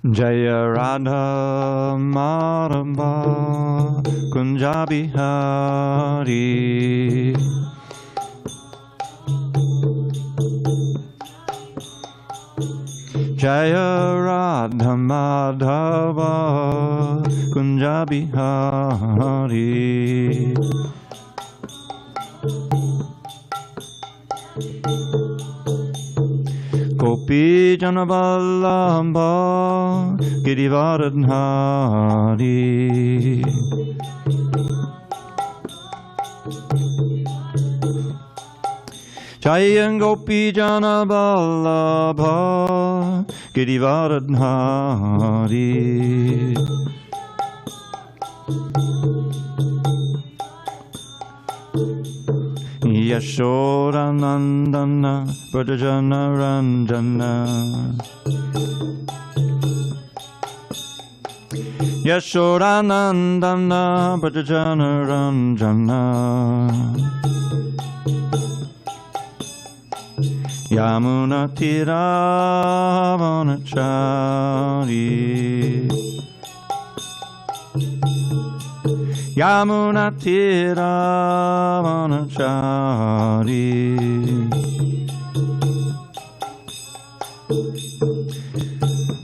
Jaya Radha Madhava Kunja Bihari. Jaya Radha Madhava Kunja Bihari. Gopi Janavallabha Girivaradhari. Jaya Gopi Janavallabha Girivaradhari. Yashodanandana Brajana Ranjana. Yashodanandana Brajana Ranjana. Yamuna Tiravanachari. Yamuna Tiravanachari.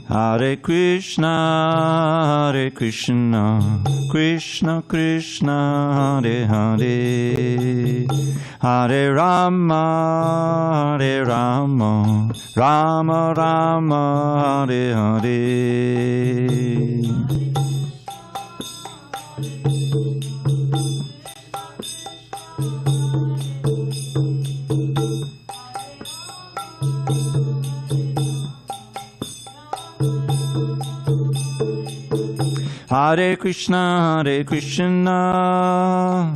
Hare Krishna, Hare Krishna, Krishna Krishna, Hare Hare, Hare Rama, Hare Rama, Rama Rama, Hare Hare. Hare Krishna, Hare Krishna,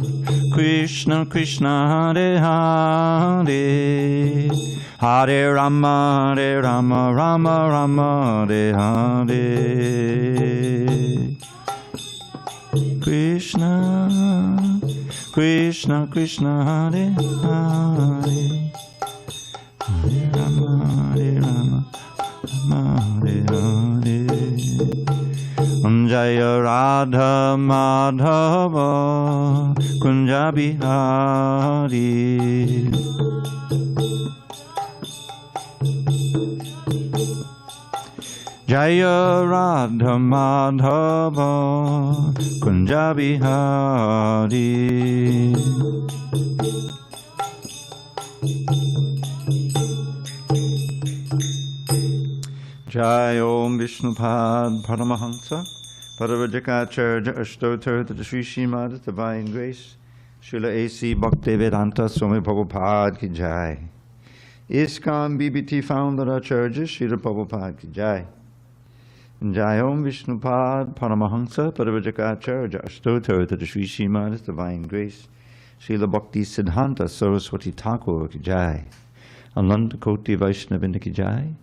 Krishna Krishna, Hare Hare, Hare Rama, Hare Rama, Rama Rama, Hare Hare. Krishna, Krishna Krishna, Hare Hare, Hare Rama, Hare Rama, Rama Hare Hare. Jaya Radha Madhava Kunja Bihari. Jaya Radha Madhava Kunja Bihari. Jai Om Vishnupad Paramahamsa Paravajakacharya Ashtotar to the Sri Srimad Divine Grace Srila A.C. Bhaktivedanta Swami Prabhupada Ki Jai. ISKCON BBT Founder Acharya Srila Prabhupada Ki Jai. Jai Om Vishnupad Paramahamsa Paravajakacharya Ashtotar to the Sri Srimad Divine Grace Srila Bhakti Siddhanta Saraswati Thakur Ki Jai. Ananta Koti Vaishnavinda Ki Jai.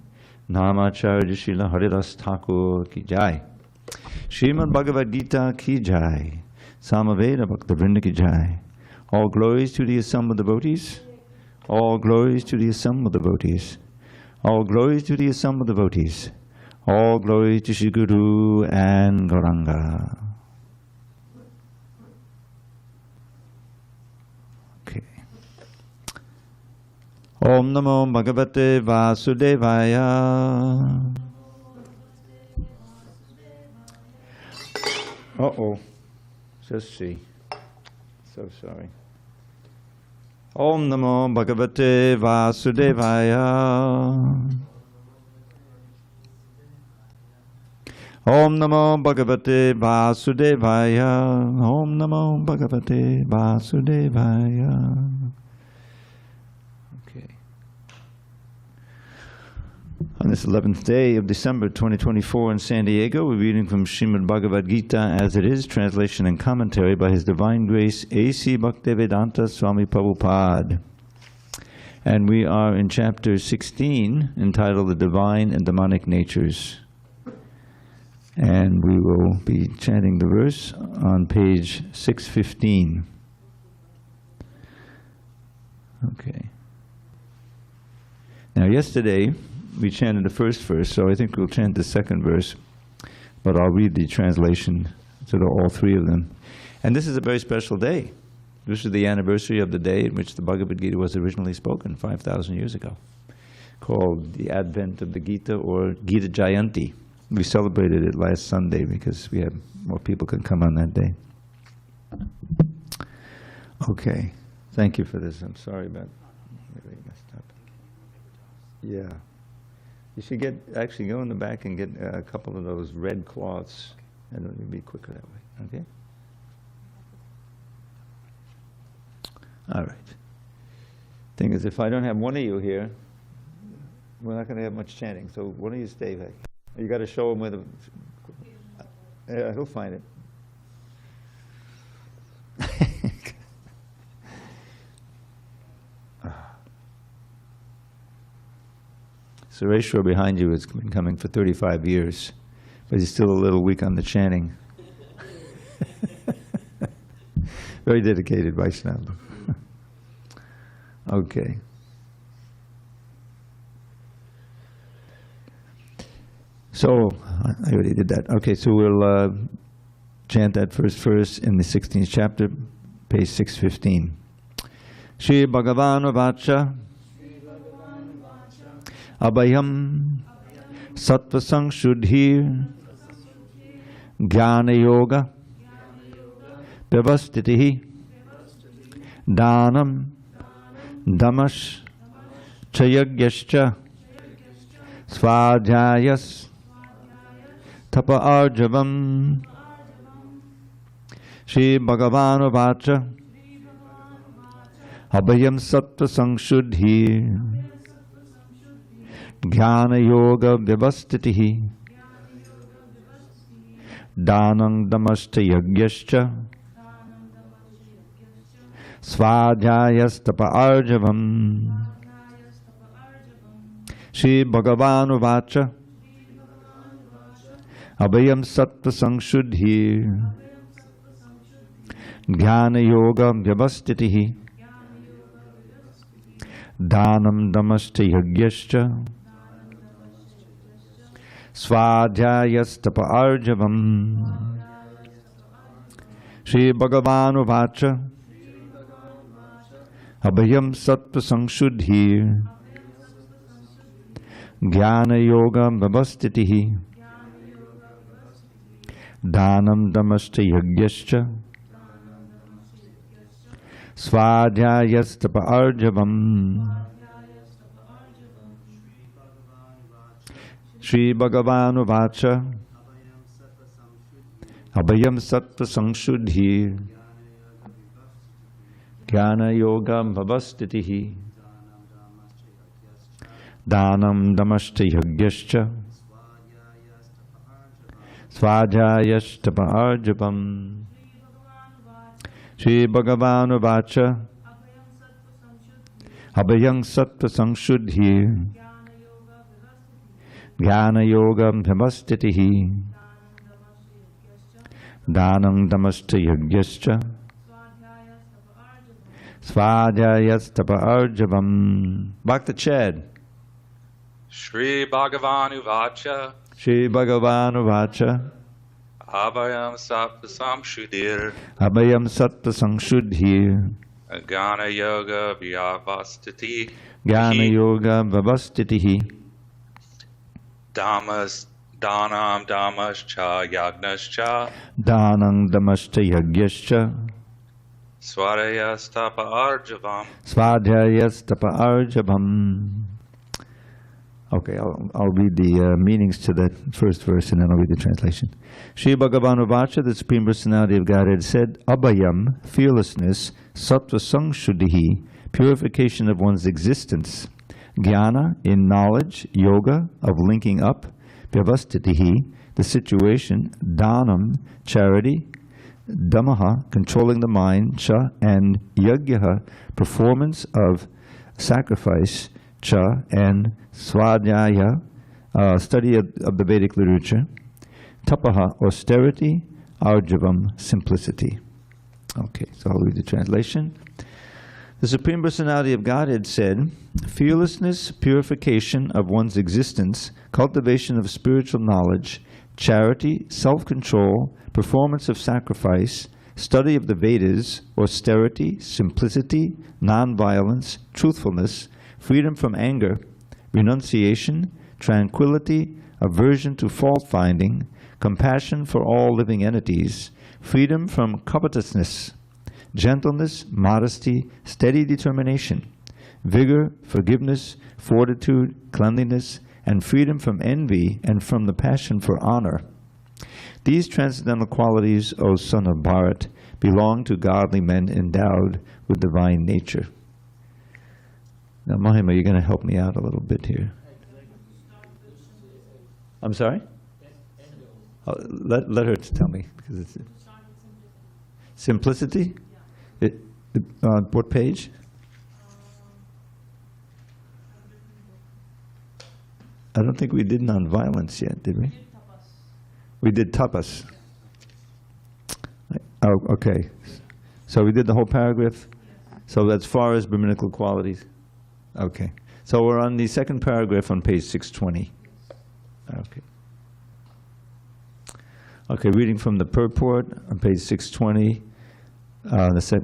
Namacharya Srila Haridas Thakur Ki Jai. Srimad Bhagavad Gita Ki Jai. Samaveda Bhaktavrinda Ki Jai. All glories to the assembled devotees. All glories to the assembled devotees. All glories to the assembled devotees. All glories to Shri Guru and Gauranga. Okay. Om Namo Bhagavate Vasudevaya. Uh-oh. Just see. So sorry. Om Namo Bhagavate Vasudevaya. Om Namo Bhagavate Vasudevaya. Om Namo Bhagavate Vasudevaya. Okay. On this 11th day of December 2024 in San Diego, we're reading from Srimad Bhagavad Gita as it is, translation and commentary by His Divine Grace A.C. Bhaktivedanta Swami Prabhupada. And we are in chapter 16, entitled The Divine and Demonic Natures. And we will be chanting the verse on page 615. Okay. Now yesterday, we chanted the first verse, so I think we'll chant the second verse. but I'll read the translation to all three of them. And this is a very special day. This is the anniversary of the day in which the Bhagavad Gita was originally spoken 5,000 years ago, called the Advent of the Gita, or Gita Jayanti. We celebrated it last Sunday because we had more people can come on that day. Okay, thank you for this. I'm sorry about maybe I messed up. Yeah, you should actually go in the back and get a couple of those red cloths, and it'll be quicker that way. Okay. All right. Thing is, if I don't have one of you here, we're not going to have much chanting. So one of you stay back. You got to show him where the. Yeah, he'll find it. Sureshwar behind you has been coming for 35 years, but he's still a little weak on the chanting. Very dedicated Vaishnava. Okay. So, I already did that. Okay, so we'll chant that first verse in the 16th chapter, page 615. Shri Bhagavan Vacha Abhayam Sattva Sangshuddhir Jnana Yoga Vyavastitihi Dhanam Damash Chayagyascha Svadhyayas Tapa Arjavam. Shri Bhagavan Vacha Abhayam Sattva Sangshuddhir Jnana Yoga Vyavastitihi Dhanam Damashta Yagyascha Svadhyayas Tapa Arjavam. Shri Bhagavan Vacha Abhayam Sattva Sangshuddhir Jnana Yoga Vyavastitihi Dhanam Damashta Yagyascha Svadhyayas Tapa Arjavam. Shri Bhagavan Vacha Abhayam Sattva Sangshuddhir Jnana Yoga Vyavastitihi Dhanam Damashta Yagyascha Svadhyayas Tapa Arjavam. Shri Bhagavan Vacha Abhayam Sattva Sangshuddhir Jnana Yoga Vyavastitihi Dhanam Damashta Yagyascha Svadhyayas Tapa Arjavam. Shri Bhagavan Vacha Abhayam Sattva Sangshuddhir Jnana Yoga Vyavastitihi Dhanam Damashta Yagyascha Svadhyayas Tapa Arjavam. Bhakta Chad. Shri Bhagavan Vacha Shri Bhagavan Vacha Abhayam Sattva Sangshuddhir Abhayam Sattva Sangshuddhir Jnana Yoga Vyavastitihi Jnana Yoga Vyavastitihi Dhanam Damascha Yagnascha Dhanam Damashta Yagyascha Svadhyayas Tapa Arjavam. Svadhyayas Tapa Arjavam. Okay, I'll read the meanings to that first verse and then I'll read the translation. Shri Bhagavan Vacha, the Supreme Personality of Godhead, said, Abhayam, fearlessness, Sattva Sangshuddhihi, purification of one's existence, Jnana, in knowledge, Yoga, of linking up, Vyavastitihi, the situation, Dhanam, charity, Damaha, controlling the mind, Cha, and Yagyaha, performance of sacrifice, Cha, and Svadhyaya, study of the Vedic literature, Tapaha, austerity, Arjavam, simplicity. Okay, so I'll read the translation. The Supreme Personality of Godhead said, fearlessness, purification of one's existence, cultivation of spiritual knowledge, charity, self-control, performance of sacrifice, study of the Vedas, austerity, simplicity, nonviolence, truthfulness, freedom from anger, renunciation, tranquility, aversion to fault-finding, compassion for all living entities, freedom from covetousness, gentleness, modesty, steady determination, vigor, forgiveness, fortitude, cleanliness, and freedom from envy and from the passion for honor. These transcendental qualities, O son of Bharat, belong to godly men endowed with divine nature. Now, Mahima, you're going to help me out a little bit here. I'm sorry? Let her tell me, because it's simplicity. What page? I don't think we did nonviolence yet, did we? We did tapas. Oh, okay. So we did the whole paragraph? So as far as Brahminical qualities? Okay. So we're on the second paragraph on page 620. Okay. Okay, reading from the purport on page 620,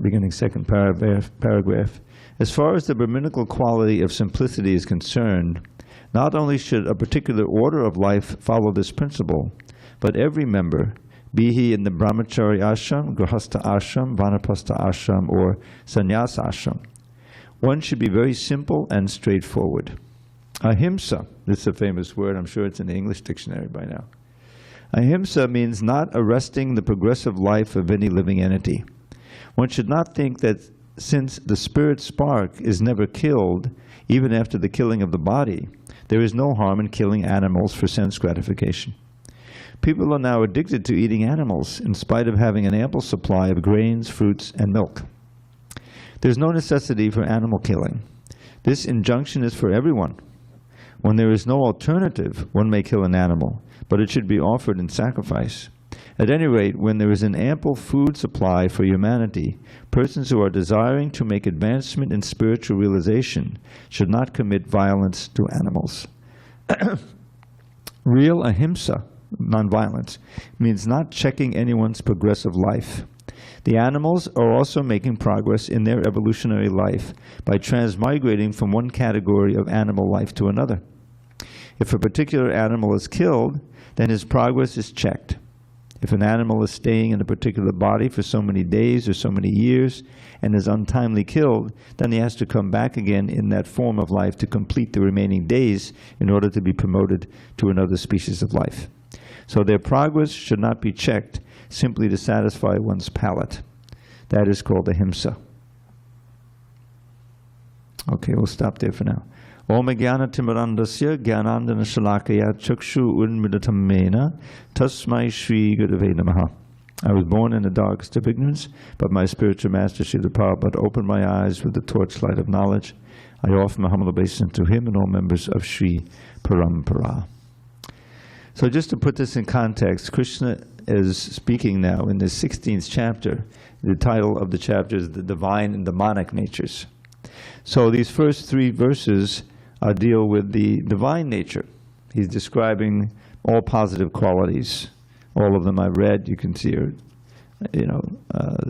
beginning second paragraph. As far as the Brahminical quality of simplicity is concerned, not only should a particular order of life follow this principle, but every member, be he in the brahmachari ashram, grihastha ashram, vanaprastha ashram, or sannyasa ashram, one should be very simple and straightforward. Ahiṁsā, this is a famous word, I'm sure it's in the English dictionary by now. Ahiṁsā means not arresting the progressive life of any living entity. One should not think that since the spirit spark is never killed, even after the killing of the body, there is no harm in killing animals for sense gratification. People are now addicted to eating animals in spite of having an ample supply of grains, fruits, and milk. There's no necessity for animal killing. This injunction is for everyone. When there is no alternative, one may kill an animal, but it should be offered in sacrifice. At any rate, when there is an ample food supply for humanity, persons who are desiring to make advancement in spiritual realization should not commit violence to animals. Real ahiṁsā, nonviolence, means not checking anyone's progressive life. The animals are also making progress in their evolutionary life by transmigrating from one category of animal life to another. If a particular animal is killed, then his progress is checked. If an animal is staying in a particular body for so many days or so many years and is untimely killed, then he has to come back again in that form of life to complete the remaining days in order to be promoted to another species of life. So their progress should not be checked simply to satisfy one's palate. That is called ahiṁsā. Okay, we'll stop there for now. Om Jnana Timirandasya Jnanandana Shalakaya Chakshu Unmidatam Mena Tasmai Shri Gurave Namaha. I was born in the darkest of ignorance, but my spiritual master Srila Prabhupada opened my eyes with the torchlight of knowledge. I offer my humble obeisance to him and all members of Sri Parampara. So just to put this in context, Krishna is speaking now in the 16th chapter. The title of the chapter is The Divine and Demonic Natures. So these first three verses deal with the divine nature. He's describing all positive qualities. All of them I've read. You can see are,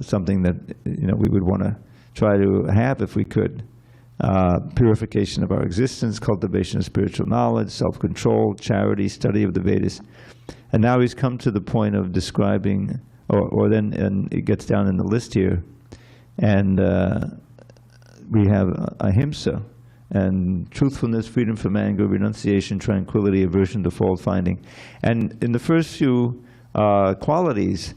something that we would want to try to have if we could. Purification of our existence, cultivation of spiritual knowledge, self-control, charity, study of the Vedas. And now he's come to the point of describing, and it gets down in the list here, and we have ahiṁsā, and truthfulness, freedom from anger, renunciation, tranquility, aversion to fault-finding. And in the first few qualities,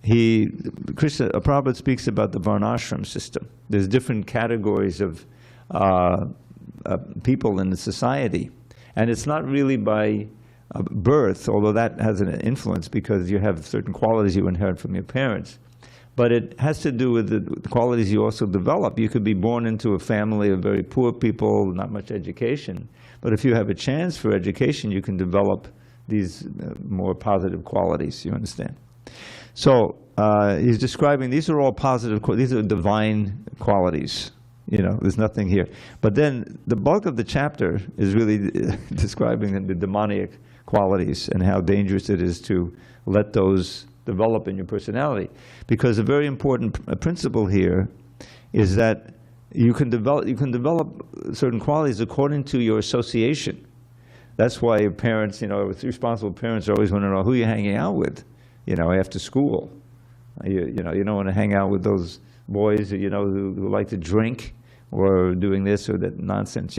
Prabhupada speaks about the varnashram system. There's different categories of people in the society. And it's not really by birth, although that has an influence because you have certain qualities you inherit from your parents. But it has to do with the qualities you also develop. You could be born into a family of very poor people, not much education. But if you have a chance for education, you can develop these more positive qualities, you understand? So he's describing, these are all positive, these are divine qualities. There's nothing here. But then the bulk of the chapter is really describing the demoniac qualities and how dangerous it is to let those develop in your personality. Because a very important principle here is that you can develop certain qualities according to your association. That's why parents, responsible parents always want to know who you're hanging out with, after school. You don't want to hang out with those boys, who like to drink or doing this or that nonsense,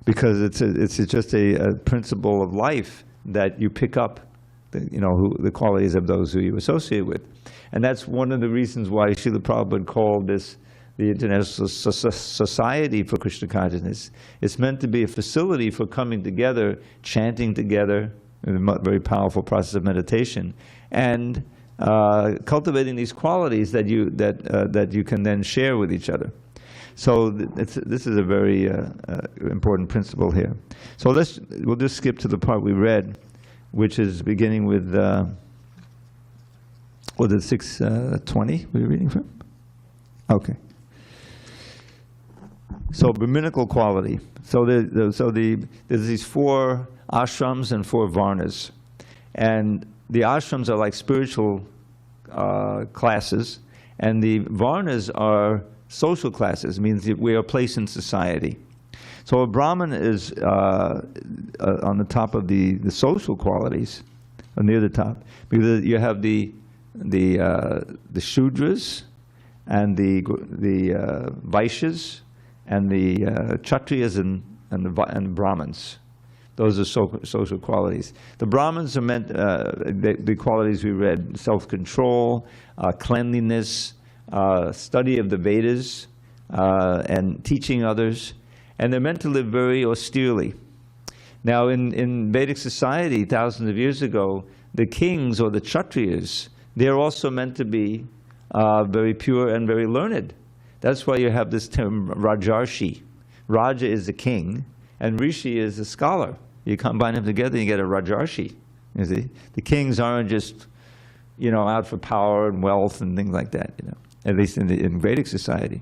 because it's just a principle of life that you pick up, the qualities of those who you associate with. And that's one of the reasons why Srila Prabhupada called this the International Society for Krishna Consciousness. It's meant to be a facility for coming together, chanting together, a very powerful process of meditation, and cultivating these qualities that you can then share with each other. So this is a very important principle here. So we'll just skip to the part we read, which is beginning with was it 620 we were reading from? Okay. So Brahminical quality. So there's these 4 ashrams and 4 varnas, and the ashrams are like spiritual classes, and the varnas are social classes. Means that we are placed in society. So a Brahmin is on the top of the social qualities, or near the top, because you have the Shudras and the Vaishyas and the Kshatriyas and the Brahmins. Those are social qualities. The Brahmins are meant, the qualities we read: self-control, cleanliness, study of the Vedas, and teaching others. And they're meant to live very austerely. Now, in Vedic society, thousands of years ago, the kings or the Kshatriyas, they're also meant to be very pure and very learned. That's why you have this term Rajarshi. Raja is a king, and Rishi is a scholar. You combine them together, you get a Rajarshi. You see, the kings aren't just, out for power and wealth and things like that. At least in Vedic society.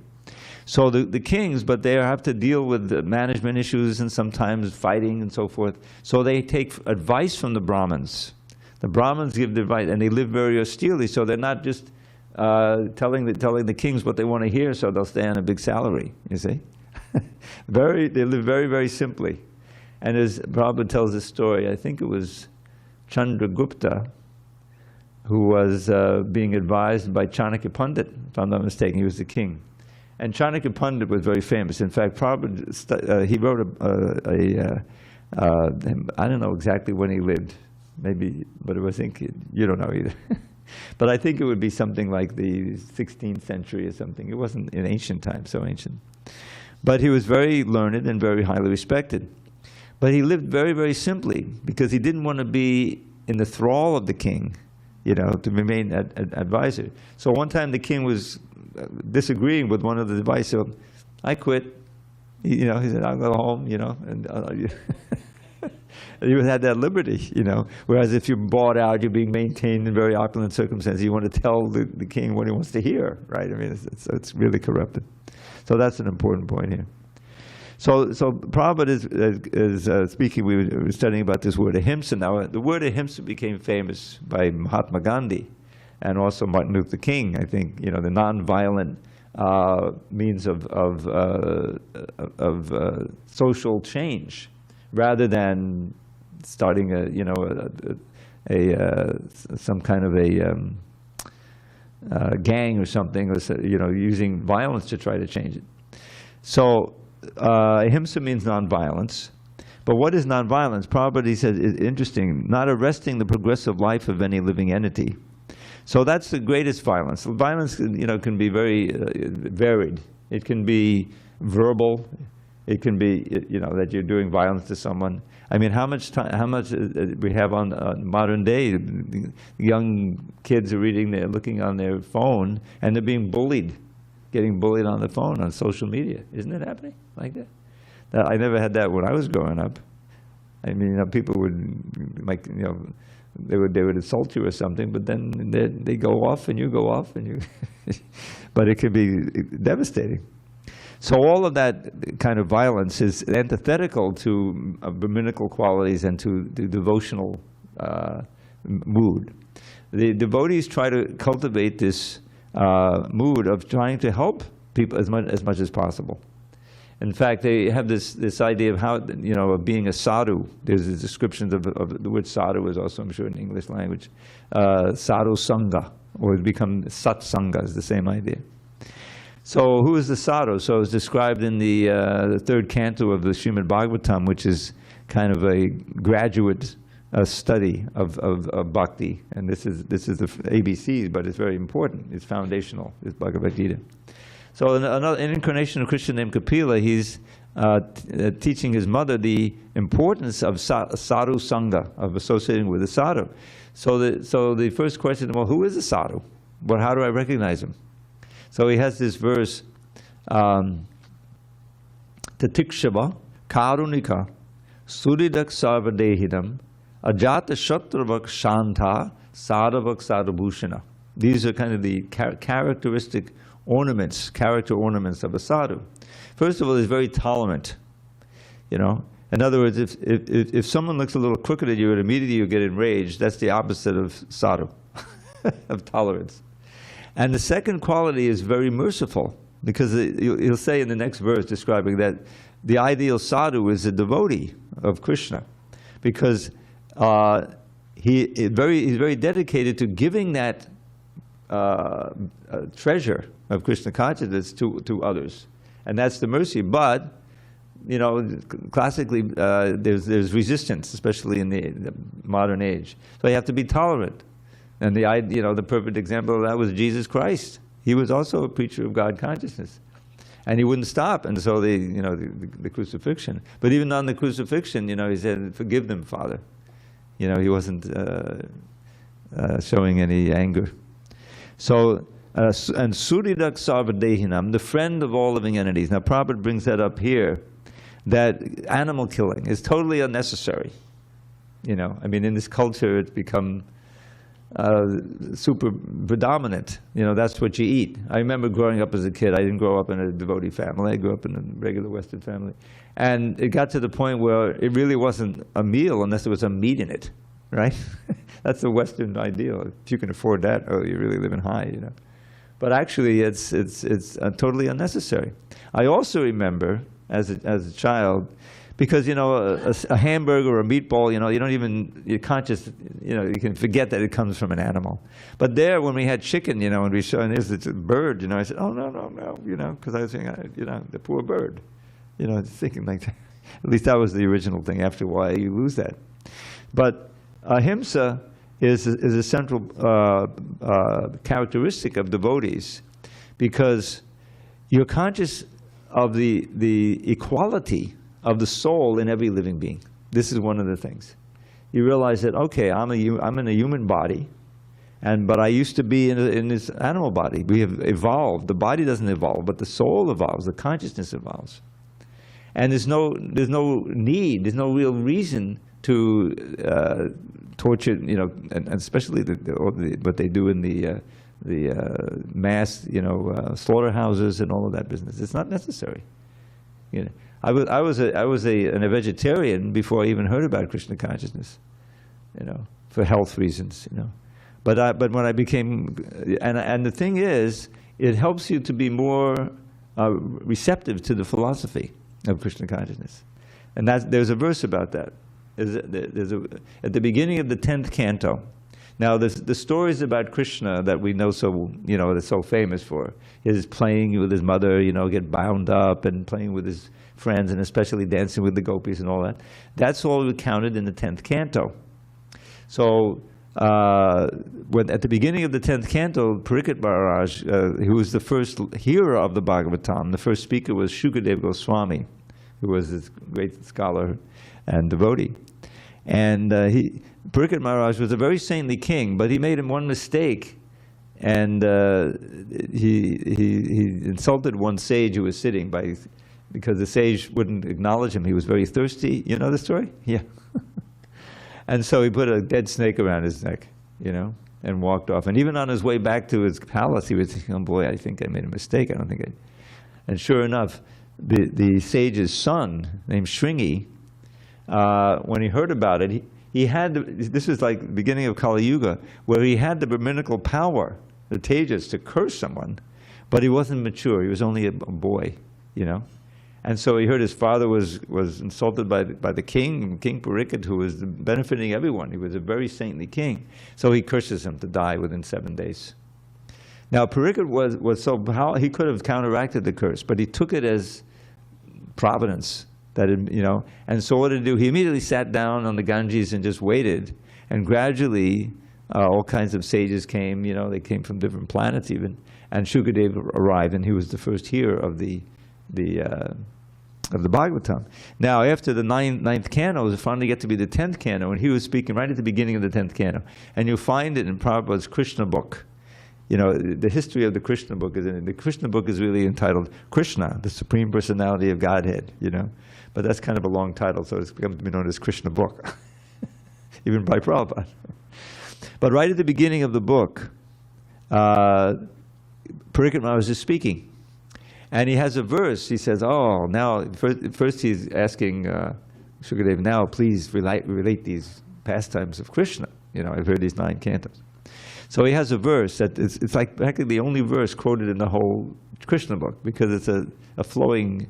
So the kings, but they have to deal with the management issues and sometimes fighting and so forth. So they take advice from the Brahmins. The Brahmins give the advice, and they live very austerely. So they're not just telling the kings what they want to hear, so they'll stay on a big salary. You see, they live very, very simply. And as Prabhupada tells this story, I think it was Chandragupta who was being advised by Chanakya Pandit, if I'm not mistaken. He was the king. And Chanakya Pandit was very famous. In fact, Prabhupada, he wrote I don't know exactly when he lived, maybe, but I think, you don't know either. But I think it would be something like the 16th century or something. It wasn't in ancient times, so ancient. But he was very learned and very highly respected. But he lived very, very simply because he didn't want to be in the thrall of the king, to remain an advisor. So one time the king was disagreeing with one of the advice, so I quit. He said, I'll go home, and you had that liberty, Whereas if you're bought out, you're being maintained in very opulent circumstances, you want to tell the king what he wants to hear, right? I mean, it's really corrupted. So that's an important point here. So Prabhupada is speaking, we were studying about this word ahiṁsā. Now, the word ahiṁsā became famous by Mahatma Gandhi and also Martin Luther King, I think, the nonviolent means of social change, rather than starting some kind of a gang or something, or using violence to try to change it. So ahiṁsā means nonviolence. But what is nonviolence? Prabhupada, he says, is interesting. Not arresting the progressive life of any living entity. So that's the greatest violence. Violence, can be very varied. It can be verbal. It can be, that you're doing violence to someone. I mean, how much we have on modern day? Young kids are looking on their phone, and they're being bullied, getting bullied on the phone, on social media. Isn't it happening like that? I never had that when I was growing up. I mean, people would, they would insult you or something, but then they go off and you go off, and you. But it could be devastating. So all of that kind of violence is antithetical to brahminical qualities and to the devotional mood. The devotees try to cultivate this mood of trying to help people as much as possible. In fact, they have this idea of how, of being a sadhu. There's a description of the word sadhu is also, I'm sure, in English language. Sadhu sangha, or it become sat sangha is the same idea. So who is the sadhu? So it's described in the third canto of the Srimad Bhagavatam, which is kind of a graduate study of bhakti. And this is the ABCs, but it's very important. It's foundational, it's Bhagavad Gita. So an incarnation of Krishna named Kapila, he's teaching his mother the importance of sadhu sangha, of associating with a sadhu. So the first question, well, who is a sadhu? Well, how do I recognize him? So he has this verse, Tatikshava karunika suridak sarvadehidam ajata shatravak shanta sadhavak sadhabhushana. These are kind of the characteristic ornaments, character ornaments of a sadhu. First of all, he's very tolerant. In other words, if someone looks a little crooked at you and immediately you get enraged, that's the opposite of sadhu, of tolerance. And the second quality is very merciful, because he'll say in the next verse describing that the ideal sadhu is a devotee of Krishna, because he's very dedicated to giving that treasure of Krishna consciousness to others, and that's the mercy. But classically, there's resistance, especially in the modern age. So you have to be tolerant. And the perfect example of that was Jesus Christ. He was also a preacher of God consciousness, and he wouldn't stop. And so the crucifixion. But even on the crucifixion, he said, "Forgive them, Father." He wasn't showing any anger. So, and Suridak Sarvadehinam, the friend of all living entities. Now, Prabhupada brings that up here, that animal killing is totally unnecessary. In this culture, it's become super predominant. That's what you eat. I remember growing up as a kid. I didn't grow up in a devotee family. I grew up in a regular Western family. And it got to the point where it really wasn't a meal unless there was some meat in it, right? That's the Western ideal. If you can afford that, oh, you're really living high, But actually, it's totally unnecessary. I also remember as a child, because a hamburger or a meatball, you're conscious, you can forget that it comes from an animal. But there, when we had chicken, and we saw, and it's a bird, I said, oh, no, because I was thinking, the poor bird, thinking like that. At least that was the original thing. After a while, you lose that. But ahiṁsā is a central characteristic of devotees, because you're conscious of the equality of the soul in every living being. This is one of the things. You realize that, okay, I'm in a human body, but I used to be in this animal body. We have evolved. The body doesn't evolve, but the soul evolves. The consciousness evolves. And there's no need. There's no real reason to torture. And especially what they do in the mass, slaughterhouses and all of that business. It's not necessary. I was a vegetarian before I even heard about Krishna consciousness, for health reasons, But when I became, and the thing is, it helps you to be more receptive to the philosophy of Krishna consciousness, and there's a verse about that. At the beginning of the 10th canto. Now, the stories about Krishna that we know so, that's so famous for, is playing with his mother, get bound up, and playing with his friends, and especially dancing with the gopis and all that. That's all recounted in the 10th canto. So, at the beginning of the 10th canto, Parikshit Maharaj, who was the first hearer of the Bhagavatam, the first speaker was Shukadeva Goswami, who was this great scholar and devotee. And Parikshit Maharaj was a very saintly king, but he made one mistake, and he insulted one sage who was sitting because the sage wouldn't acknowledge him. He was very thirsty. You know the story? Yeah. And so he put a dead snake around his neck, and walked off. And even on his way back to his palace, he was thinking, oh boy, I think I made a mistake. I don't think And sure enough, the sage's son, named Shringi, when he heard about it, he had, this was like the beginning of Kali Yuga, where he had the Brahminical power, the tejas, to curse someone, but he wasn't mature. He was only a boy, you know. And so he heard his father was insulted by the king, King Parikshit, who was benefiting everyone. He was a very saintly king. So he curses him to die within 7 days. Now Parikshit was so, he could have counteracted the curse, but he took it as providence. That, you know, and so what did he do? He immediately sat down on the Ganges and just waited. And gradually, all kinds of sages came. You know, they came from different planets even. And Shukadeva arrived, and he was the first hearer of the Bhagavatam. Now, after the ninth canto, it finally get to be the 10th canto, and he was speaking right at the beginning of the 10th canto. And you'll find it in Prabhupada's Krishna book. You know, the history of the Krishna book is in it. The Krishna book is really entitled Krishna, the Supreme Personality of Godhead, you know. But that's kind of a long title, so it's become to be known as Krishna book, even by Prabhupada. But right at the beginning of the book, Parikshit Maharaj was just speaking. And he has a verse. He says, oh, now, first he's asking Shukadeva, now please relate these pastimes of Krishna. You know, I've heard these 9 cantos. So he has a verse that it's like practically the only verse quoted in the whole Krishna book, because it's a flowing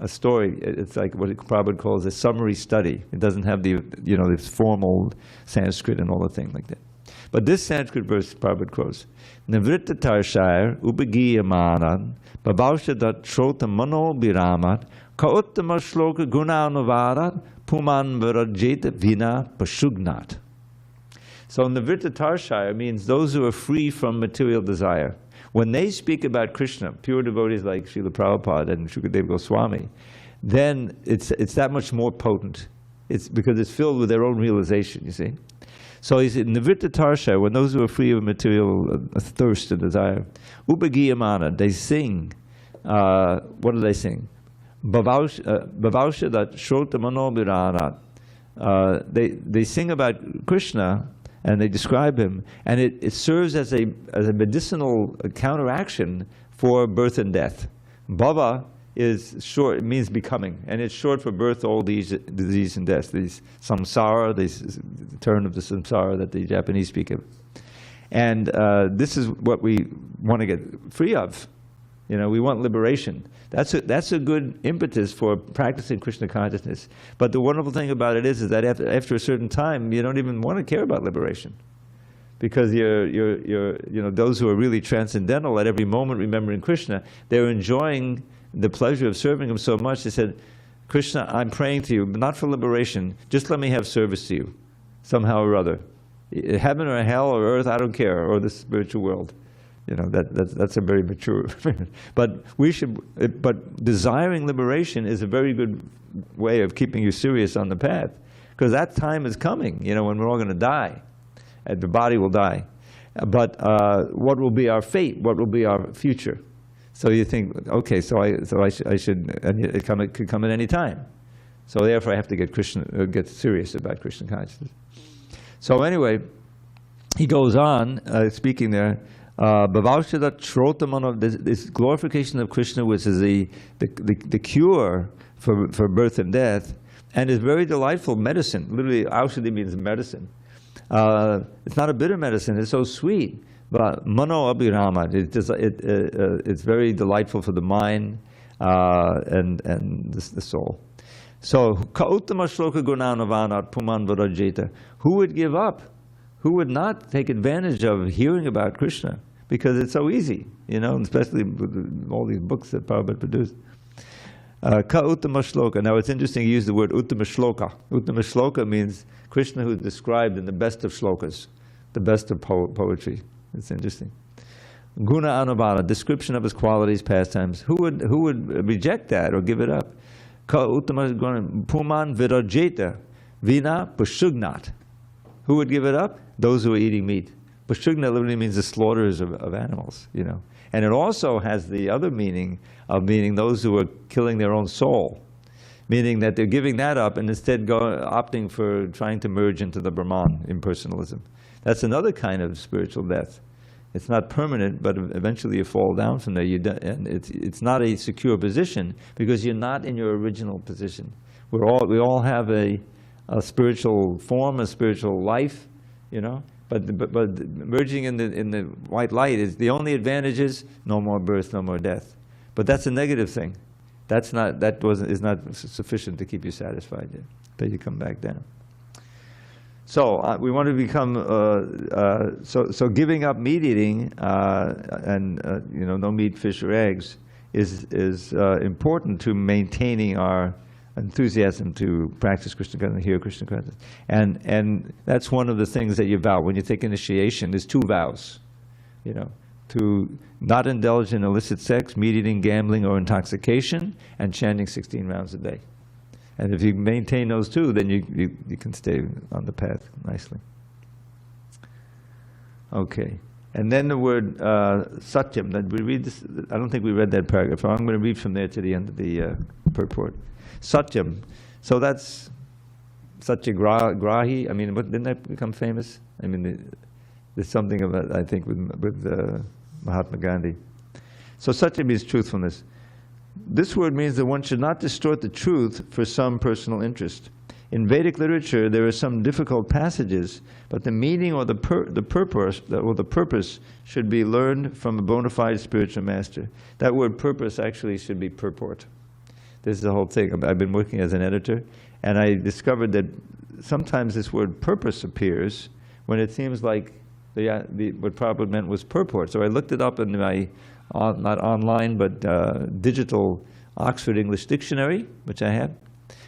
story. It's like what Prabhupada calls a summary study. It doesn't have the, you know, this formal Sanskrit and all the thing like that. But this Sanskrit verse Prabhupada quotes, Nivritta tarshayar upagiyamanan babhavshadat shrota mano biramat kauttama shloka gunanavarat puman varajeta vina pashugnat. So Nivritta tarshayar means those who are free from material desire. When they speak about Krishna, pure devotees like Srila Prabhupada and Shukadeva Goswami, then it's that much more potent. It's because it's filled with their own realization, you see. So he said, Nivritta tarshayar, when those who are free of material thirst and desire, upagiyamana, they sing. What do they sing? Bhavavsha that shrota mano biramat. They sing about Krishna, and they describe him, and it serves as a medicinal counteraction for birth and death. Bhava is short, it means becoming, and it's short for birth, old age, disease, and death. These samsara, this term of the samsara that the Japanese speak of. And this is what we want to get free of. You know, we want liberation. That's a good impetus for practicing Krishna consciousness. But the wonderful thing about it is that after a certain time, you don't even want to care about liberation, because you know, those who are really transcendental at every moment remembering Krishna, they're enjoying the pleasure of serving him so much. They said, Krishna, I'm praying to you, but not for liberation. Just let me have service to you, somehow or other. Heaven or hell or earth, I don't care, or the spiritual world. You know, that's a very mature. But desiring liberation is a very good way of keeping you serious on the path, because that time is coming. You know, when we're all going to die, and the body will die. But what will be our fate? What will be our future? So you think, okay, so I should, and it could come at any time. So therefore, I have to get serious about Krishna consciousness. So anyway, he goes on speaking there. This glorification of Krishna, which is the cure for birth and death, and is very delightful medicine. Literally, aushadhi means medicine. It's not a bitter medicine, it's so sweet. But mano abhirama, it's very delightful for the mind and the soul. So, kauttama shloka gunanavanat puman varajeta. Who would give up? Who would not take advantage of hearing about Krishna? Because it's so easy, you know, especially with all these books that Prabhupada produced. Ka uttama shloka. Now it's interesting you use the word uttama shloka. Uttama shloka means Krishna who is described in the best of shlokas, the best of poetry. It's interesting. Guna anubhava, description of his qualities, pastimes. Who would reject that or give it up? Ka uttama guna puman virajeta vina pashugnat. Who would give it up? Those who are eating meat. Pashugna literally means the slaughterers of animals, you know. And it also has the other meaning of meaning those who are killing their own soul, meaning that they're giving that up and instead opting for trying to merge into the Brahman, impersonalism. That's another kind of spiritual death. It's not permanent, but eventually you fall down from there. And it's not a secure position because you're not in your original position. We all have a spiritual form, a spiritual life, you know. But merging in the white light is the only advantage is no more birth, no more death. But that's a negative thing. Is not sufficient to keep you satisfied yet. Then you come back down. So we want to become so giving up meat eating and no meat, fish, or eggs is important to maintaining our enthusiasm to practice Krishna consciousness, hear Krishna consciousness, and that's one of the things that you vow when you take initiation. There's 2 vows, to not indulge in illicit sex, meat eating, gambling, or intoxication, and chanting 16 rounds a day. And if you maintain those 2, then you can stay on the path nicely. Okay. And then the word satyam. Then we read this. I don't think we read that paragraph. I'm going to read from there to the end of the purport. Satyam. So that's satyagrahi. I mean, didn't that become famous? I mean, there's something of that, I think, with Mahatma Gandhi. So satyam means truthfulness. This word means that one should not distort the truth for some personal interest. In Vedic literature, there are some difficult passages, but the meaning or the purpose should be learned from a bona fide spiritual master. That word purpose actually should be purport. This is the whole thing. I've been working as an editor, and I discovered that sometimes this word purpose appears when it seems like what Prabhupada meant was purport. So I looked it up in my not online, but digital Oxford English Dictionary, which I have.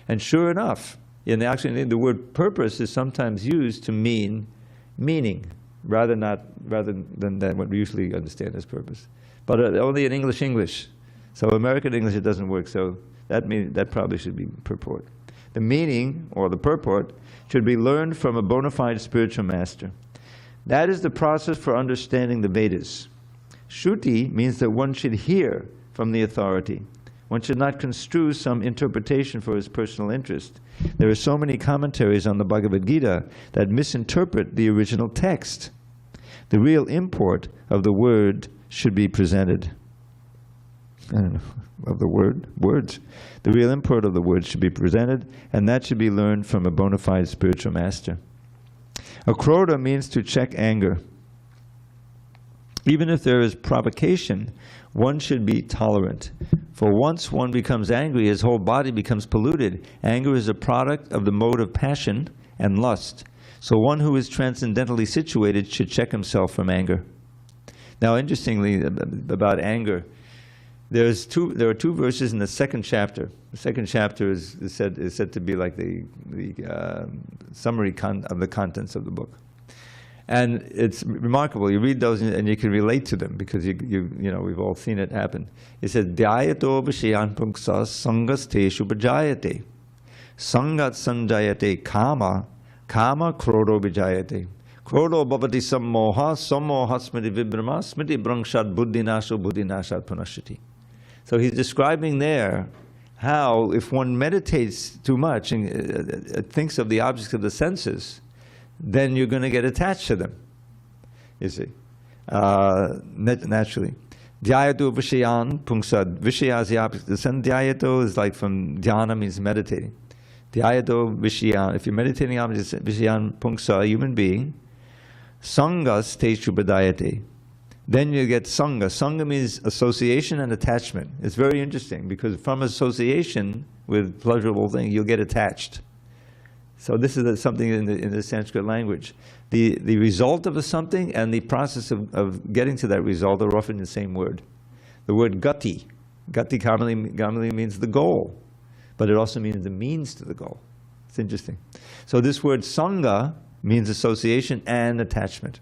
And sure enough, in the Oxford, the word purpose is sometimes used to mean meaning, rather than what we usually understand as purpose. But only in English. So American English, it doesn't work. So that probably should be purport. The meaning, or the purport, should be learned from a bona fide spiritual master. That is the process for understanding the Vedas. Shruti means that one should hear from the authority. One should not construe some interpretation for his personal interest. There are so many commentaries on the Bhagavad Gita that misinterpret the original text. The real import of the word should be presented. Words. The real import of the word should be presented, and that should be learned from a bona fide spiritual master. Akrodha means to check anger. Even if there is provocation, one should be tolerant. For once one becomes angry, his whole body becomes polluted. Anger is a product of the mode of passion and lust. So one who is transcendentally situated should check himself from anger. Now, interestingly, about anger, there are 2 verses in the 2nd chapter. The 2nd chapter is said to be like the summary of the contents of the book. And it's remarkable. You read those and you can relate to them because we've all seen it happen. It says, Dhyayato vishyan punksa sangas teshu bhajayate. Sangat sanjayate kama krodo vijayate. Krodo bhavati sammoha smriti vibrama smriti brangshad buddhinashat punashati. So he's describing there how if one meditates too much and thinks of the objects of the senses, then you're going to get attached to them, you see, naturally. Dhyayato vishayan pungsad. Vishaya is the opposite. The dhyayato is like from dhyana, means meditating. Dhyayato vishayan. If you're meditating on vishayan pungsa, a human being, sangas teshu badayate. Then you get sangha. Sangha means association and attachment. It's very interesting because from association with pleasurable things, you'll get attached. So this is something in the Sanskrit language. The result of something and the process of getting to that result are often the same word. The word gati. Gati commonly means the goal, but it also means the means to the goal. It's interesting. So this word sangha means association and attachment.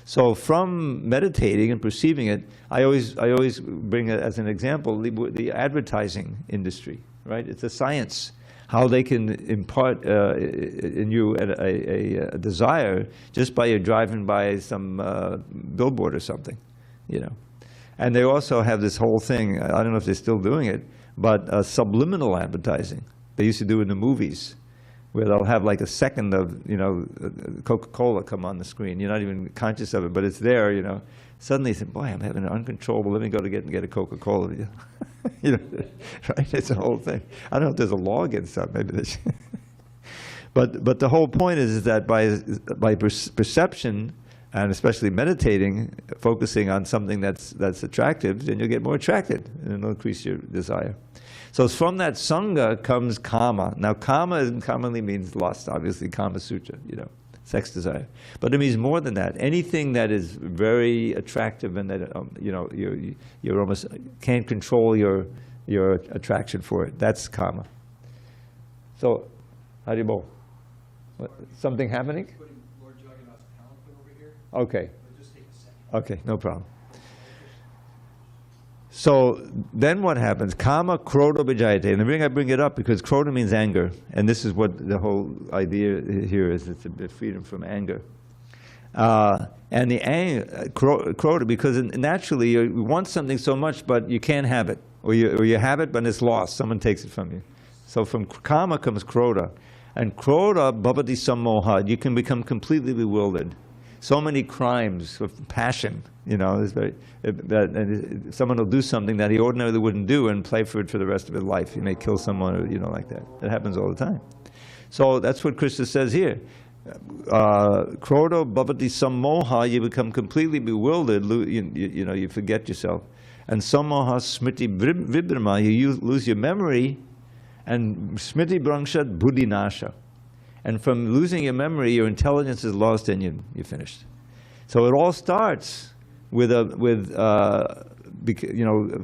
So from meditating and perceiving it, I always bring it as an example the advertising industry, right? It's a science. How they can impart in you a desire just by you driving by some billboard or something, And they also have this whole thing, I don't know if they're still doing it, but subliminal advertising. They used to do in the movies. where they'll have like a second of, Coca-Cola come on the screen. You're not even conscious of it, but it's there, Suddenly you say, boy, I'm having an uncontrollable, let me go to get a Coca-Cola. Right? It's a whole thing. I don't know if there's a law against that, maybe there's. But the whole point is that by perception, and especially meditating, focusing on something that's attractive, then you'll get more attracted, and it'll increase your desire. So from that sangha comes kama. Now kama commonly means lust, obviously, Kama Sutra, sex desire. But it means more than that. Anything that is very attractive and that you're almost can't control your attraction for it. That's kama. So, Haribol, something happening? Okay. Okay, no problem. So then what happens? Kama krodha vijayate. And the reason I bring it up because krodha means anger. And this is what the whole idea here is. It's a bit freedom from anger. And the anger, krodha, because naturally you want something so much, but you can't have it. Or you have it, but it's lost. Someone takes it from you. So from kama comes krodha. And krodha bhavati sammoha. You can become completely bewildered. So many crimes of passion, someone will do something that he ordinarily wouldn't do and play for it for the rest of his life. He may kill someone, or like that. That happens all the time. So that's what Krishna says here. Krodha bhavati sammoha, you become completely bewildered, you forget yourself. And sammoha smriti vibhrama, you lose your memory, and smriti bhrangshat buddhi nasha. And from losing your memory, your intelligence is lost and you're finished. So it all starts with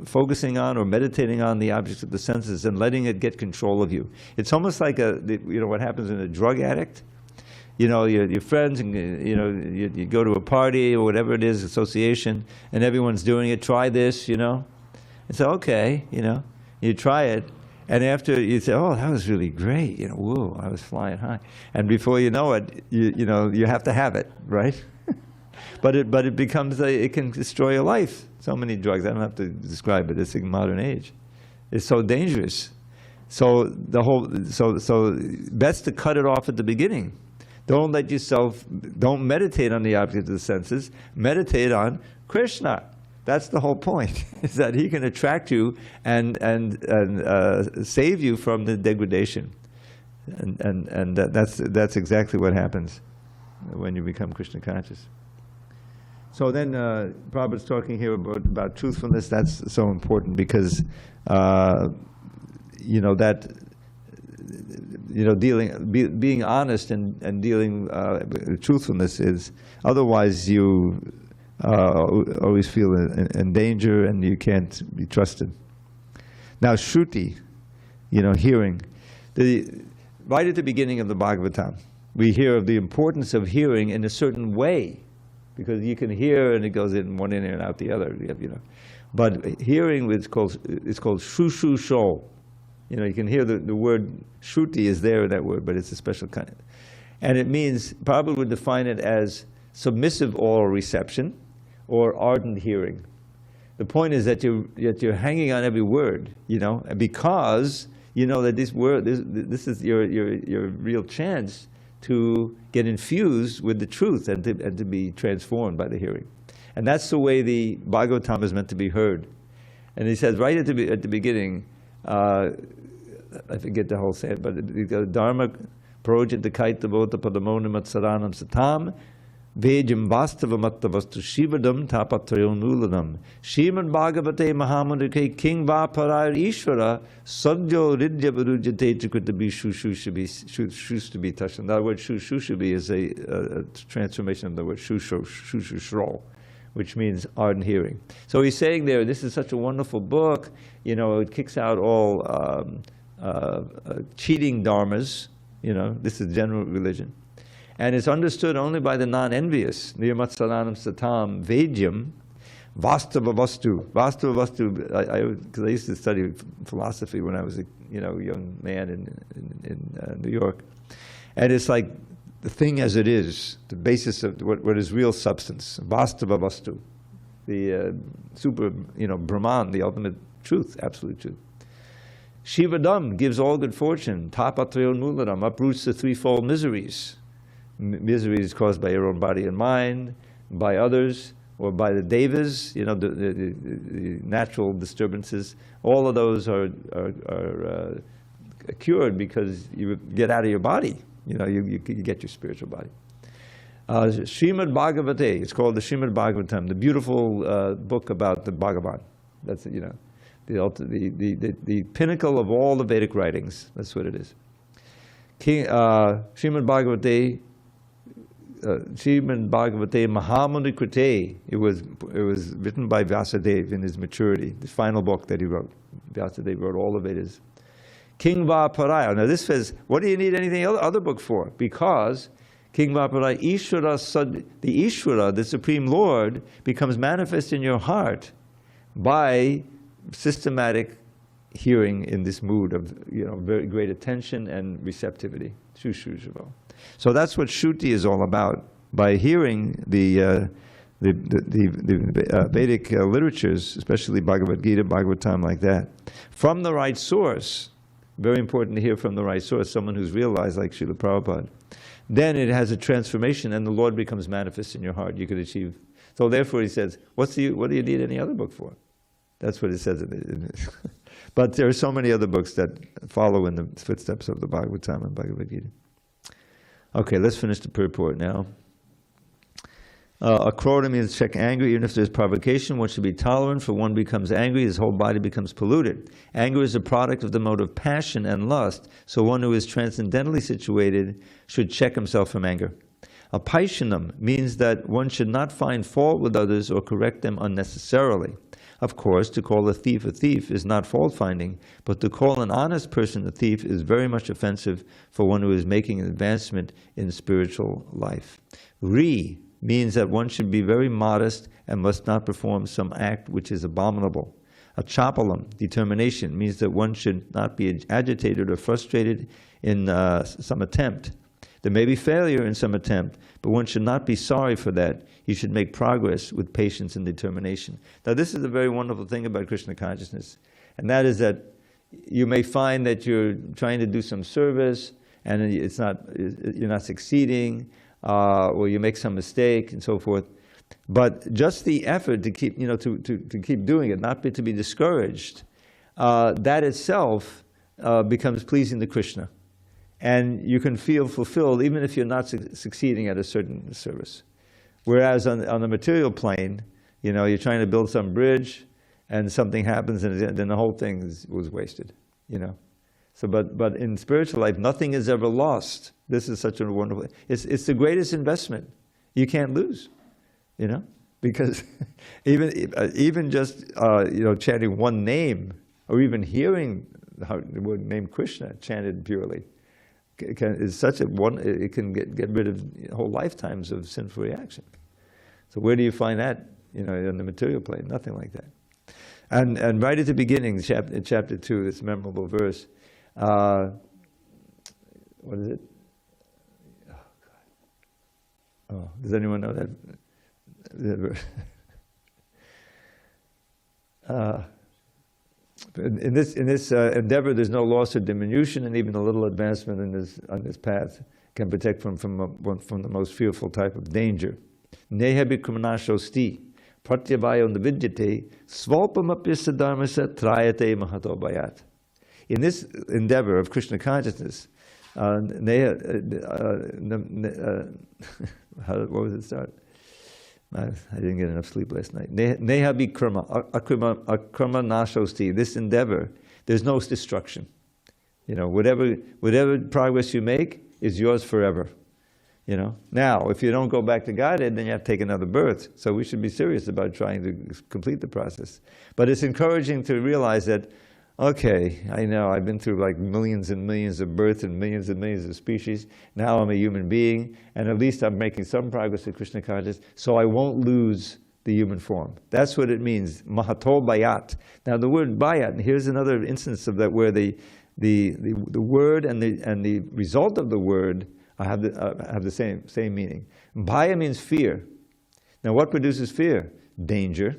focusing on or meditating on the objects of the senses and letting it get control of you. It's almost like what happens in a drug addict. Your friends, and you go to a party or whatever it is, association, and everyone's doing it. Try this, and say, okay, you try it. And after you say, oh, that was really great, whoa, I was flying high. And before you know it, you have to have it, right? but it becomes, it can destroy your life. So many drugs, I don't have to describe it, it's in modern age. It's so dangerous. So best to cut it off at the beginning. Don't meditate on the object of the senses, meditate on Krishna. That's the whole point, is that he can attract you and save you from the degradation. And that's exactly what happens when you become Krishna conscious. So then Prabhupada's talking here about truthfulness. That's so important because being honest and dealing with truthfulness is, otherwise you always feel in danger and you can't be trusted. Now Shruti, hearing. Right at the beginning of the Bhagavatam, we hear of the importance of hearing in a certain way, because you can hear and it goes in one ear and out the other. But hearing is called shushu sho. You can hear the word Shruti is there in that word, but it's a special kind. And it means, Prabhupada would define it as submissive oral reception, or ardent hearing. The point is that you're hanging on every word, because that this is your real chance to get infused with the truth and to be transformed by the hearing. And that's the way the Bhagavatam is meant to be heard. And he says right at the beginning, I forget the whole saying, but Dharma projita kaita bhota padamonam saranam satam Vejam vastavamatavastu shivadam tapatrayonulanam. Srimad Bhagavate Mahamudake King Vaparayar Ishvara Sadjo Ridya Varujate Chikritabi Shushubi Tashan. That word Shushubi is a transformation of the word Shushushro, which means ardent hearing. So he's saying there, this is such a wonderful book, it kicks out all cheating dharmas, this is general religion. And it's understood only by the non-envious. Nirmatsaranam satam vedyam vastava vastu. Vastava vastu, because I used to study philosophy when I was a young man in New York. And it's like the thing as it is, the basis of what is real substance. Vastava vastu. The super, Brahman, the ultimate truth, absolute truth. Shivadam gives all good fortune. Tapatrayon mularam uproots the threefold miseries. Miseries caused by your own body and mind, by others, or by the devas, the natural disturbances. All of those are cured because you get out of your body. You get your spiritual body. Srimad Bhagavate, it's called the Srimad Bhagavatam, the beautiful book about the Bhagavan. That's the pinnacle of all the Vedic writings. That's what it is. Srimad Bhagavate, Mahamuni Krite. It was written by Vyasadeva in his maturity, the final book that he wrote. Vyasadeva wrote all the Vedas. King Vaparaya. Now this says, what do you need anything other book for? Because King Vaparaya, the Ishvara, the Supreme Lord, becomes manifest in your heart by systematic hearing in this mood of very great attention and receptivity. So that's what Shruti is all about. By hearing the Vedic literatures, especially Bhagavad Gita, Bhagavatam, like that, from the right source. Very important to hear from the right source, someone who's realized, like Srila Prabhupada. Then it has a transformation, and the Lord becomes manifest in your heart. You could achieve. So therefore, he says, what do you need any other book for? That's what it says in it. But there are so many other books that follow in the footsteps of the Bhagavatam and Bhagavad Gita. Okay, let's finish the purport now. Akrota means check anger. Even if there's provocation, one should be tolerant, for one becomes angry, his whole body becomes polluted. Anger is a product of the mode of passion and lust, so one who is transcendently situated should check himself from anger. Apaishanam means that one should not find fault with others or correct them unnecessarily. Of course, to call a thief is not fault-finding, but to call an honest person a thief is very much offensive for one who is making an advancement in spiritual life. Means that one should be very modest and must not perform some act which is abominable. Achapalam, determination, means that one should not be agitated or frustrated in some attempt. There may be failure in some attempt, but one should not be sorry for that. He should make progress with patience and determination. Now this is a very wonderful thing about Krishna consciousness, and that is that you may find that you're trying to do some service and you're not succeeding, or you make some mistake and so forth. But just the effort to keep, to keep doing it, not to be discouraged, that itself becomes pleasing to Krishna. And you can feel fulfilled even if you're not succeeding at a certain service. Whereas on the material plane, you're trying to build some bridge and something happens and then the whole thing was wasted, So, but in spiritual life, nothing is ever lost. This is such a wonderful, it's the greatest investment. You can't lose, because even just, chanting one name or even hearing the word name Krishna chanted purely is such it can get rid of whole lifetimes of sinful reaction. So where do you find that, in the material plane? Nothing like that. And right at the beginning, chapter 2, this memorable verse, what is it? Oh, does anyone know that? In this endeavor, there's no loss or diminution, and even a little advancement on this path can protect from the most fearful type of danger. Neha bikrumanashosti pratyabhayo navidyate svapamapyasa dharmasa trayate mahato bhayat. In this endeavor of Krishna consciousness, what was it start? I didn't get enough sleep last night. Neha bikrama, akrama nashosti. This endeavor, there's no destruction. Whatever progress you make is yours forever. Now, if you don't go back to Godhead, then you have to take another birth. So we should be serious about trying to complete the process. But it's encouraging to realize that, okay, I know I've been through like millions and millions of births and millions of species. Now I'm a human being, and at least I'm making some progress in Krishna consciousness, so I won't lose the human form. That's what it means, mahato bhayat. Now the word bhayat, and here's another instance of that where the word and the result of the word have the same meaning. Bhaya means fear. Now what produces fear? Danger.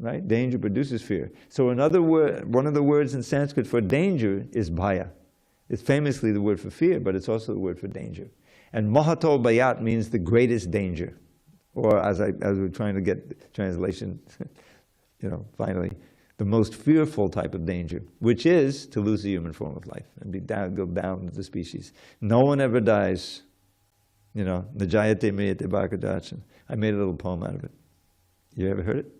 right? Danger produces fear. So another word, one of the words in Sanskrit for danger is bhaya. It's famously the word for fear, but it's also the word for danger. And mahato bhayat means the greatest danger. Or as we're trying to get translation, finally, the most fearful type of danger, which is to lose the human form of life and go down to the species. No one ever dies. Najayate mriyate bhakadachan. I made a little poem out of it. You ever heard it?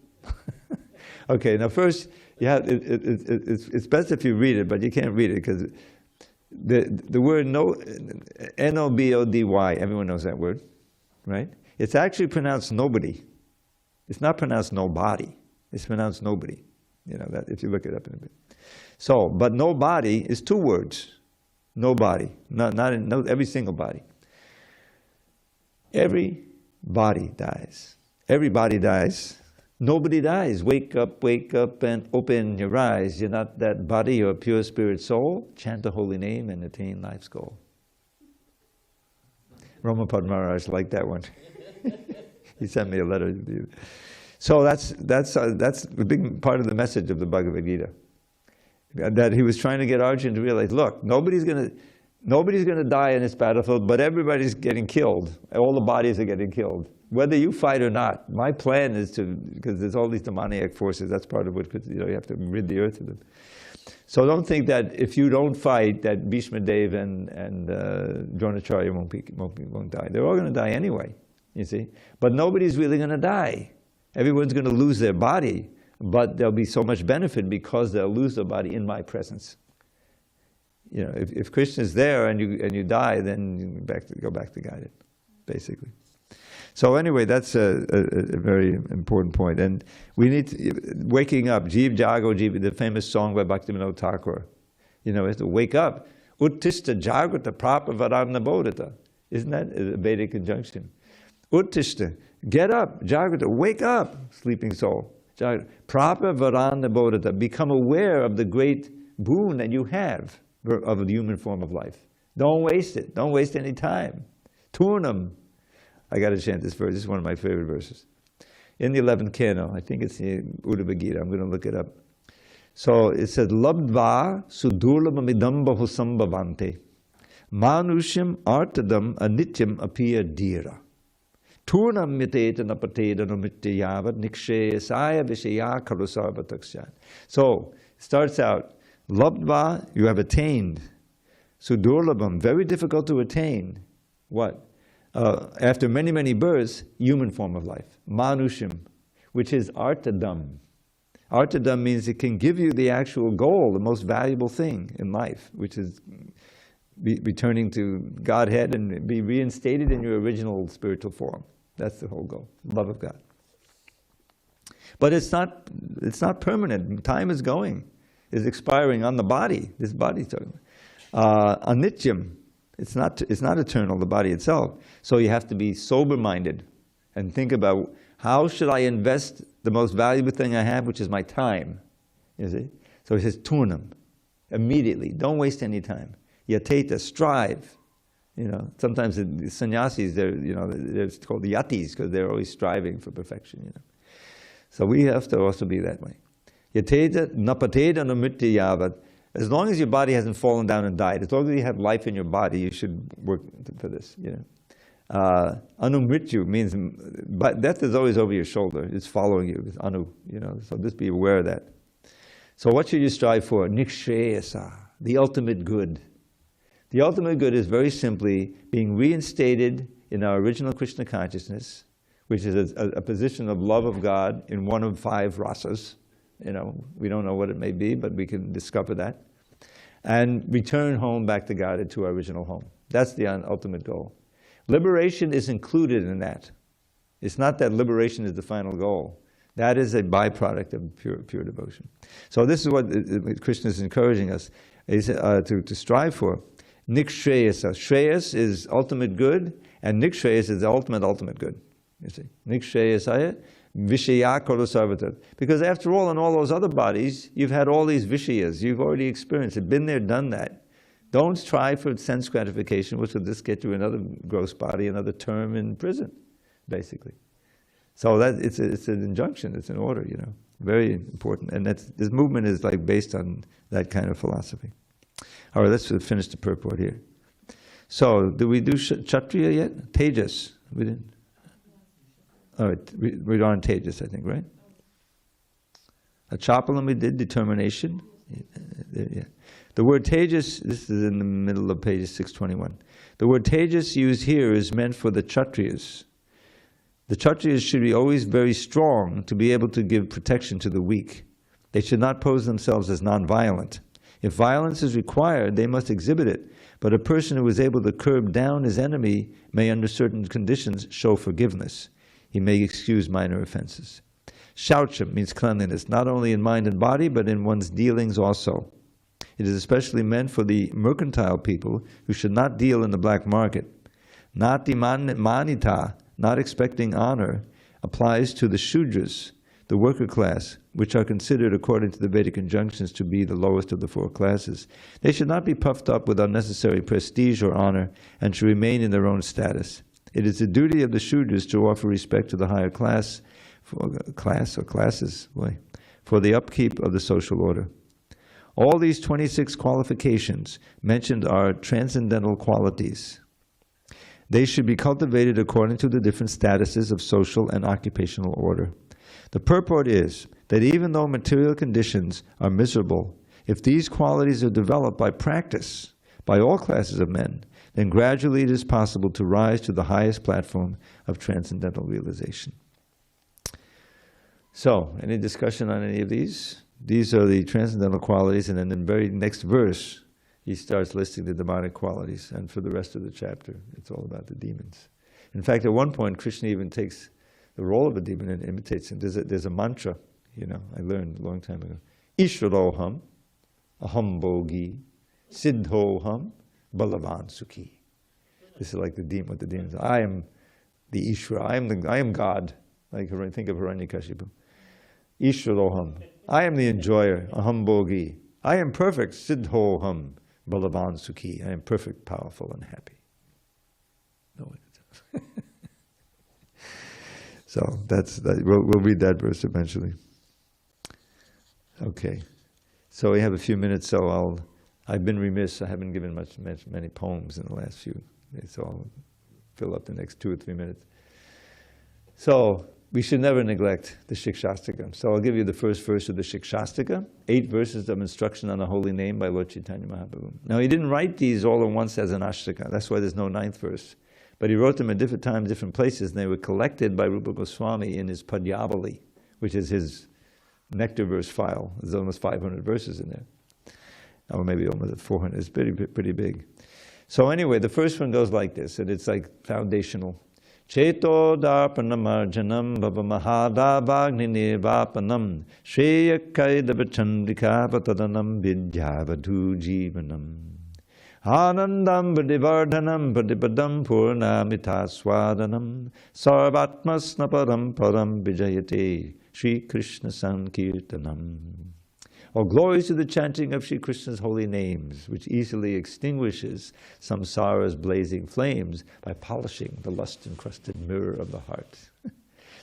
Okay, now first, it's best if you read it, but you can't read it because the word N-O-B-O-D-Y, everyone knows that word, right? It's actually pronounced nobody. It's not pronounced nobody. It's pronounced nobody. That if you look it up in a bit. So, but nobody is two words. Nobody, not every single body. Every body dies. Everybody dies. Nobody dies. Wake up and open your eyes. You're not that body, you're a pure spirit soul. Chant the holy name and attain life's goal. Ramapad Maharaj liked that one. He sent me a letter. So that's a big part of the message of the Bhagavad Gita. That he was trying to get Arjuna to realize, look, nobody's going to die in this battlefield, but everybody's getting killed. All the bodies are getting killed. Whether you fight or not. My plan is to, because there's all these demoniac forces, that's part of what, you have to rid the earth of them. So don't think that if you don't fight, that Bhishma Dev and Dronacharya won't die. They're all going to die anyway, you see. But nobody's really going to die. Everyone's going to lose their body, but there'll be so much benefit because they'll lose their body in my presence. If Krishna's there and you die, then you go back to guide it, basically. So anyway, that's a very important point. And we need to, waking up, Jeev Jago Jeev, the famous song by Bhaktivinoda Thakur. We have to wake up. Uttishta Jagrata Prapa Varana Bodhita. Isn't that a Vedic conjunction? Uttishta, get up, Jagrata, wake up, sleeping soul. Prapa Varana Bodhita, become aware of the great boon that you have of the human form of life. Don't waste it. Don't waste any time. Turnam. I got to chant this verse. This is one of my favorite verses. In the 11th canto, I think it's the Bhagavad Gita. I'm going to look it up. So it says, Labdva sudurlabhamidam bahusambhavante manusham artadam anityam apir dira turnam miteta napateda numityavad nikshesaya vishaya karusarvatakshan. So it starts out, Labdva, you have attained. Sudurlabham, very difficult to attain. What? After many, many births, human form of life. Manusham, which is artadam. Artadam means it can give you the actual goal, the most valuable thing in life, which is returning to Godhead and be reinstated in your original spiritual form. That's the whole goal, love of God. But it's not permanent. Time is going, is expiring on the body. This body's talking. Anityam. It's not eternal, the body itself. So you have to be sober-minded and think about, how should I invest the most valuable thing I have, which is my time? You see? So it says, turnam, immediately. Don't waste any time. Yateta, strive. Sometimes the sannyasis, they're called yatis because they're always striving for perfection. So we have to also be that way. Yateta, napateda numritya yavat. As long as your body hasn't fallen down and died, as long as you have life in your body, you should work for this. Anumrityu means, but death is always over your shoulder. It's following you. It's anu. So just be aware of that. So what should you strive for? Nikshayasa, the ultimate good. The ultimate good is very simply being reinstated in our original Krishna consciousness, which is a position of love of God in one of 5 rasas. We don't know what it may be, but we can discover that. And return home back to God, to our original home. That's the ultimate goal. Liberation is included in that. It's not that liberation is the final goal. That is a byproduct of pure devotion. So this is what Krishna is encouraging us to strive for. Nikshayasa. Shreyas is ultimate good, and Nikshayas is the ultimate good. You see, Nikshayasaya. Vishaya Karusarvata. Because after all, in all those other bodies, you've had all these Vishayas. You've already experienced it, been there, done that. Don't try for sense gratification, which will just get you another gross body, another term in prison, basically. So that it's an injunction, it's an order, very important. And this movement is like based on that kind of philosophy. All right, let's finish the purport here. So, did we do Kshatriya yet? Tejas, we didn't. All right, we're on Tejas, I think, right? Chapalam we did, determination. Yeah. The word Tejas, this is in the middle of page 621. The word Tejas used here is meant for the Kshatriyas. The Kshatriyas should be always very strong to be able to give protection to the weak. They should not pose themselves as non-violent. If violence is required, they must exhibit it. But a person who is able to curb down his enemy may, under certain conditions, show forgiveness. He may excuse minor offenses. Shaucham means cleanliness, not only in mind and body, but in one's dealings also. It is especially meant for the mercantile people who should not deal in the black market. Nati manita, not expecting honor, applies to the Shudras, the worker class, which are considered, according to the Vedic injunctions, to be the lowest of the four classes. They should not be puffed up with unnecessary prestige or honor, and should remain in their own status. It is the duty of the Shudras to offer respect to the higher class, for the upkeep of the social order. All these 26 qualifications mentioned are transcendental qualities. They should be cultivated according to the different statuses of social and occupational order. The purport is that even though material conditions are miserable, if these qualities are developed by practice by all classes of men, then gradually it is possible to rise to the highest platform of transcendental realization. So, any discussion on any of these? These are the transcendental qualities, and then in the very next verse, he starts listing the demonic qualities, and for the rest of the chapter, it's all about the demons. In fact, at one point, Krishna even takes the role of a demon and imitates him. There's a mantra, I learned a long time ago. Ishvaroham, aham bogi, siddhoham, balavan sukhi. This is like what the demons are. I am the Ishvara, I am God. Like think of Hiranyakashipu. Ishvaroham, I am the enjoyer, aham bogi. I am perfect, siddhoham, balavan sukhi. I am perfect, powerful, and happy. No way. So we'll read that verse eventually. Okay, so we have a few minutes. So I've been remiss. I haven't given many poems in the last few. So I'll fill up the next 2 or 3 minutes. So we should never neglect the Shikshastika. So I'll give you the first verse of the Shikshastika, 8 verses of instruction on the holy name by Lord Chaitanya Mahaprabhu. Now he didn't write these all at once as an ashtaka. That's why there's no 9th verse. But he wrote them at different times, different places, and they were collected by Rupa Goswami in his Padyavali, which is his nectar verse file. There's almost 500 verses in there. Or maybe almost 400. It's pretty big. So anyway, the first one goes like this, and it's like foundational. Cheto darpanamarjanam bhava mahadavagni nirvapanam shreyakaidavachandrika vatadanam vidyavadhu jivanam. Anandam pradivardhanam pradipadam purnamita swadanam sarvatmasnaparam param vijayate Shri Krishna Sankirtanam. All glories to the chanting of Shri Krishna's holy names, which easily extinguishes samsara's blazing flames by polishing the lust-encrusted mirror of the heart.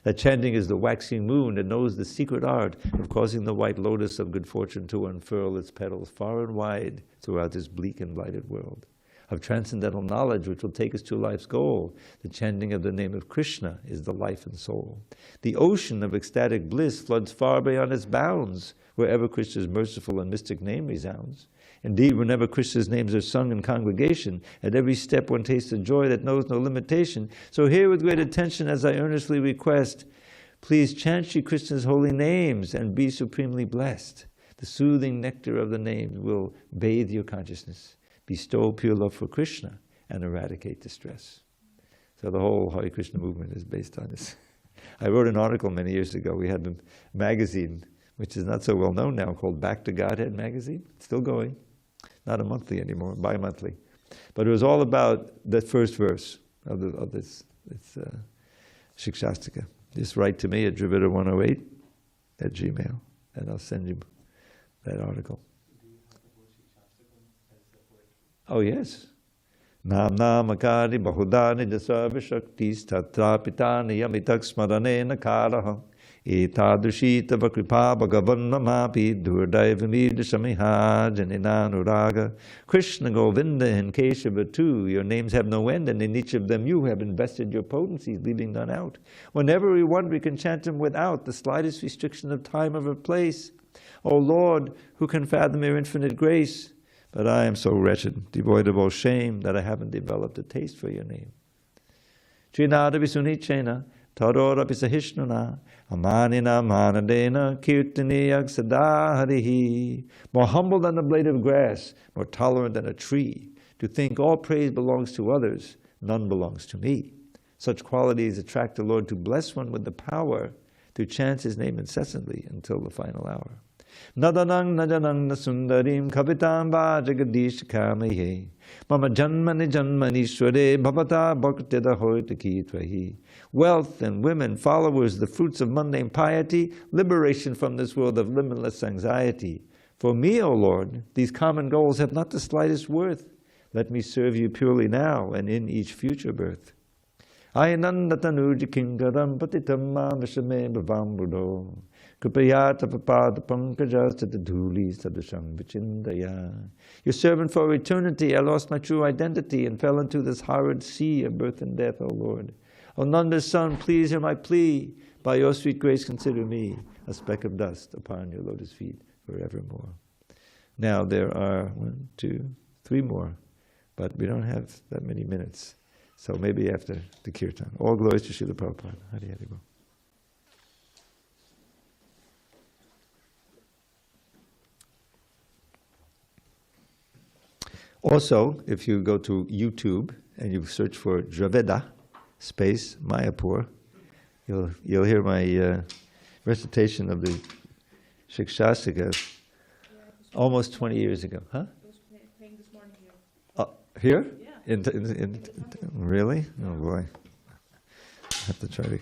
That chanting is the waxing moon that knows the secret art of causing the white lotus of good fortune to unfurl its petals far and wide throughout this bleak and blighted world. Of transcendental knowledge which will take us to life's goal, the chanting of the name of Krishna is the life and soul. The ocean of ecstatic bliss floods far beyond its bounds wherever Krishna's merciful and mystic name resounds. Indeed, whenever Krishna's names are sung in congregation, at every step one tastes a joy that knows no limitation. So hear with great attention as I earnestly request, please chant Shri Krishna's holy names and be supremely blessed. The soothing nectar of the names will bathe your consciousness, bestow pure love for Krishna, and eradicate distress. So the whole Hare Krishna movement is based on this. I wrote an article many years ago. We had a magazine, which is not so well known now, called Back to Godhead magazine. It's still going. Not a monthly anymore, bi-monthly. But it was all about the first verse of this Shikshastika. Just write to me at Dravida108@gmail, and I'll send you that article. Oh yes. Nam namakari bahudani jasarva shaktis tatrapitani yamitak smaranena karaha. Etadushita vakripa bhagavan mamapi durdaiva samiha janinanuraga. Krishna, Govinda, and Keshava too, your names have no end, and in each of them you have invested your potencies, leaving none out. Whenever we want, we can chant them without the slightest restriction of time or of place. O Lord, who can fathom your infinite grace? But I am so wretched, devoid of all shame, that I haven't developed a taste for your name. Trinada visunichena, Tadora pisahishnuna, amanina manadena, kirtaniyak sadaharihi. More humble than the blade of grass, more tolerant than a tree. To think all praise belongs to others, none belongs to me. Such qualities attract the Lord to bless one with the power to chant his name incessantly until the final hour. Nadanang najanang nasundarim kavitam va jagadish kamaye. Mama janmani janmani sware bhavata bhaktida hoitaki tvahi. Wealth and women, followers, the fruits of mundane piety, liberation from this world of limitless anxiety. For me, O Lord, these common goals have not the slightest worth. Let me serve you purely now and in each future birth. Ayanandatanuja kingaram patitam ma vishame bhavambudo. Kripayata papada pankajas tadadhuli sadasham vichindaya. Your servant for eternity, I lost my true identity and fell into this horrid sea of birth and death, O Lord. O Nanda's son, please hear my plea. By your sweet grace consider me a speck of dust upon your lotus feet forevermore. Now there are 1, 2, 3 more, but we don't have that many minutes. So maybe after the kirtan. All glories to Srila Prabhupada. Hari Hari Bol. Also, if you go to YouTube and you search for Dravida space Mayapur, you'll hear my recitation of the Shikshastika almost 20 years ago. Huh? It was playing this morning here. Here? Yeah. Really? Oh boy. I have to try to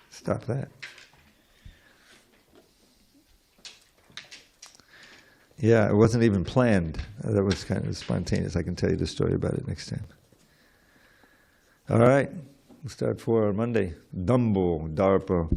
stop that. Yeah, it wasn't even planned. That was kind of spontaneous. I can tell you the story about it next time. All right, we'll start for Monday. Dumbo, Darpa.